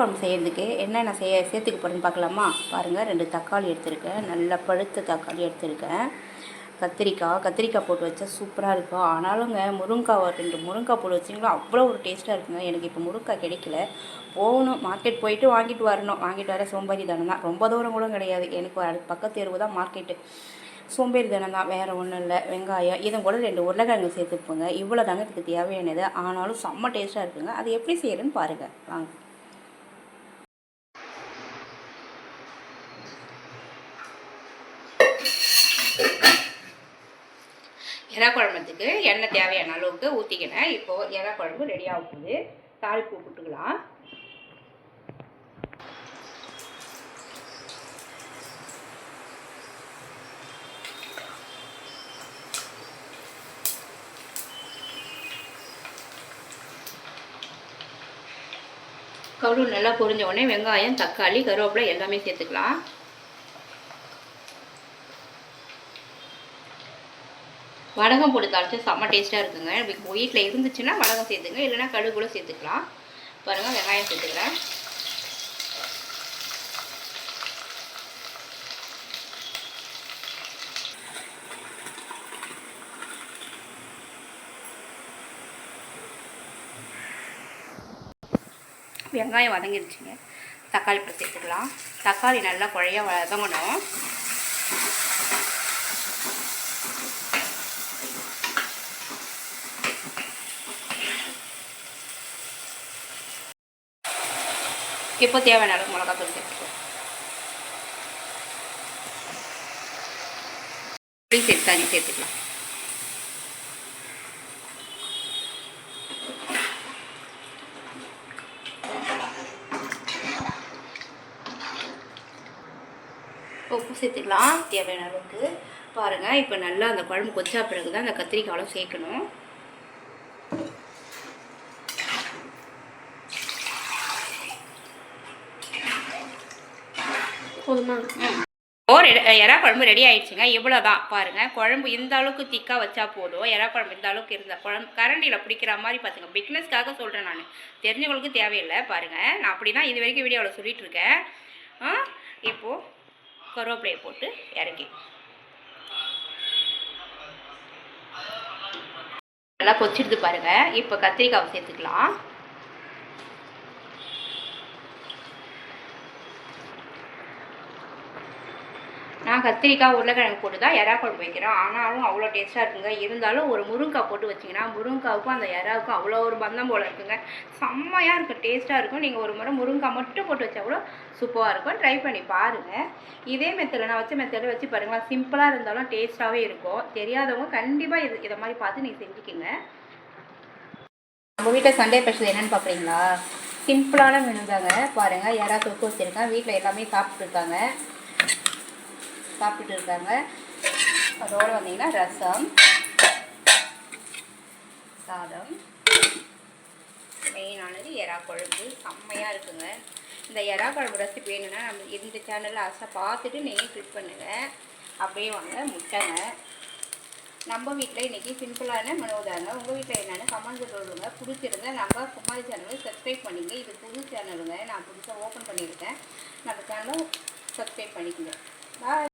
குழம்பு செய்கிறதுக்கு என்னென்ன சேர்த்துக்க போகிறேன்னு பார்க்கலாமா? பாருங்கள், 2 தக்காளி எடுத்திருக்கேன், நல்லா பழுத்த தக்காளி எடுத்திருக்கேன். கத்திரிக்காய் போட்டு வச்சா சூப்பராக இருக்கும். ஆனாலுங்க முருங்கைக்காய் 2 முருங்கைக்காய் போட்டு வச்சிங்களா அவ்வளோ ஒரு டேஸ்ட்டாக இருக்குங்க. எனக்கு இப்போ முருங்கைக்காய் கிடைக்கல, போகணும் மார்க்கெட் போயிட்டு வாங்கிட்டு வரணும். வாங்கிட்டு வர சோம்பேறி தானே தான், ரொம்ப தூரம் கூட கிடையாது எனக்கு, பக்கத்து தெருவு தான் மார்க்கெட்டு. சோம்பேறி தானே தான், வேறு ஒன்றும் இல்லை. வெங்காயம் இதை கூட 2 உருளைக்கிழங்கு சேர்த்துப்போங்க. இவ்வளோ தாங்க இதுக்கு தேவையானது. ஆனாலும் செம்ம டேஸ்ட்டாக இருக்குங்க. அது எப்படி செய்யறதுன்னு பாருங்கள் வாங்க. எறா குழம்புக்கு எண்ணெய் தேவையான அளவுக்கு ஊற்றிக்கினேன். இப்போது எறா குழம்பு ரெடி ஆகுது. தாளிப்பு போட்டுக்கலாம். கடுகு நல்லா பொரிஞ்ச உடனே வெங்காயம், தக்காளி, கருவேப்பிலை எல்லாமே சேர்த்துக்கலாம். வடகம் போட்டு தாளிச்சா செம்ம டேஸ்ட்டாக இருக்குங்க. வீட்டில் இருந்துச்சுன்னா வடகம் சேர்த்துங்க, இல்லைன்னா கடுகு கூட சேர்த்துக்கலாம். பாருங்கள், வெங்காயம் சேர்த்துக்கிறேன். வெங்காயம் வதங்கிடுச்சுங்க. தக்காளி பழம் சேர்த்துக்கலாம். தக்காளி நல்லா குழைய வதங்கணும். இப்போ தேவையான அளவுக்கு மிளகாத்தூள் சேர்த்துக்கலாம். தண்ணி சேர்த்துக்கலாம். உப்பு சேர்த்துக்கலாம் தேவையான அளவுக்கு. பாருங்கள், இப்போ நல்லா அந்த குழம்பு கொச்சா பிறகு தான் அந்த கத்திரிக்காயும் சேர்க்கணும். போதுமா? எறா குழம்பு ரெடி ஆயிடுச்சுங்க. இவ்வளோ தான். பாருங்கள், குழம்பு இந்த அளவுக்கு திக்காக வச்சா போதும். எறா குழம்பு இந்த அளவுக்கு இருந்த குழம்பு கரண்டியில் பிடிக்கிற மாதிரி பார்த்துங்க. பிக்னஸ்க்காக சொல்கிறேன், நான் தெரிஞ்சவங்களுக்கு தேவையில்லை. பாருங்கள், நான் அப்படி தான் இது வரைக்கும் வீடியோவில் சொல்லிகிட்டு இருக்கேன். இப்போது கருவேப்பிலையை போட்டு இறக்கி நல்லா கொச்சிடுது பாருங்கள். இப்போ கத்திரிக்காவை சேர்த்துக்கலாம். நான் கத்திரிக்காய், உருளைக்கிழங்கு போட்டு தான் எறா குழம்பு வைக்கிறேன். ஆனாலும் அவ்வளோ டேஸ்ட்டாக இருக்குங்க. இருந்தாலும் ஒரு முருங்கைக்காய் போட்டு வச்சிங்கன்னா முருங்கைக்காவுக்கும் அந்த எறாவுக்கும் அவ்வளோ ஒரு பந்தம் போல் இருக்குங்க. செம்மையாக இருக்கும், டேஸ்ட்டாக இருக்கும். நீங்கள் ஒரு முறை முருங்கைக்காய் மட்டும் போட்டு வச்சா கூட சூப்பராக இருக்கும். ட்ரை பண்ணி பாருங்கள். இதே மெத்தடில் நான் வச்ச மெத்தடில் வச்சு பாருங்களேன். சிம்பிளாக இருந்தாலும் டேஸ்ட்டாகவே இருக்கும். தெரியாதவங்க கண்டிப்பாக இதை மாதிரி பார்த்து நீங்கள் செஞ்சுக்கிங்க. நம்ம வீட்டில் சண்டே ஸ்பெஷல் என்னென்னு பார்க்குறீங்களா? சிம்பிளான மெனு தாங்க. பாருங்கள், எறா தொக்கு வச்சுருக்கேன். வீட்டில் எல்லாமே சாப்பிட்டு இருக்காங்க. அதோடு வந்தீங்கன்னா ரசம், சாதம், மெயினானது எறா குழம்பு. செம்மையாக இருக்குங்க. இந்த எறா குழம்பு ரெசிபி வேணும்னா நம்ம இந்த சேனலில் ஆசை பார்த்துட்டு நீங்கள் கிளிக் பண்ணுங்கள். அப்படியே வாங்க. முட்டைங்க. நம்ம வீட்டில் இன்றைக்கி சிம்பிளான மெனு தாங்க. உங்கள் வீட்டில் என்னென்னு கமெண்ட் சொல்லுங்க. பிடிச்சிருந்தா நம்ம குமாரி சேனலை சப்ஸ்கிரைப் பண்ணிங்க. இது புது சேனலுங்க, நான் புதுசாக ஓப்பன் பண்ணியிருக்கேன். நம்ம சேனலை சப்ஸ்கிரைப் பண்ணிக்கோங்க. பாய்.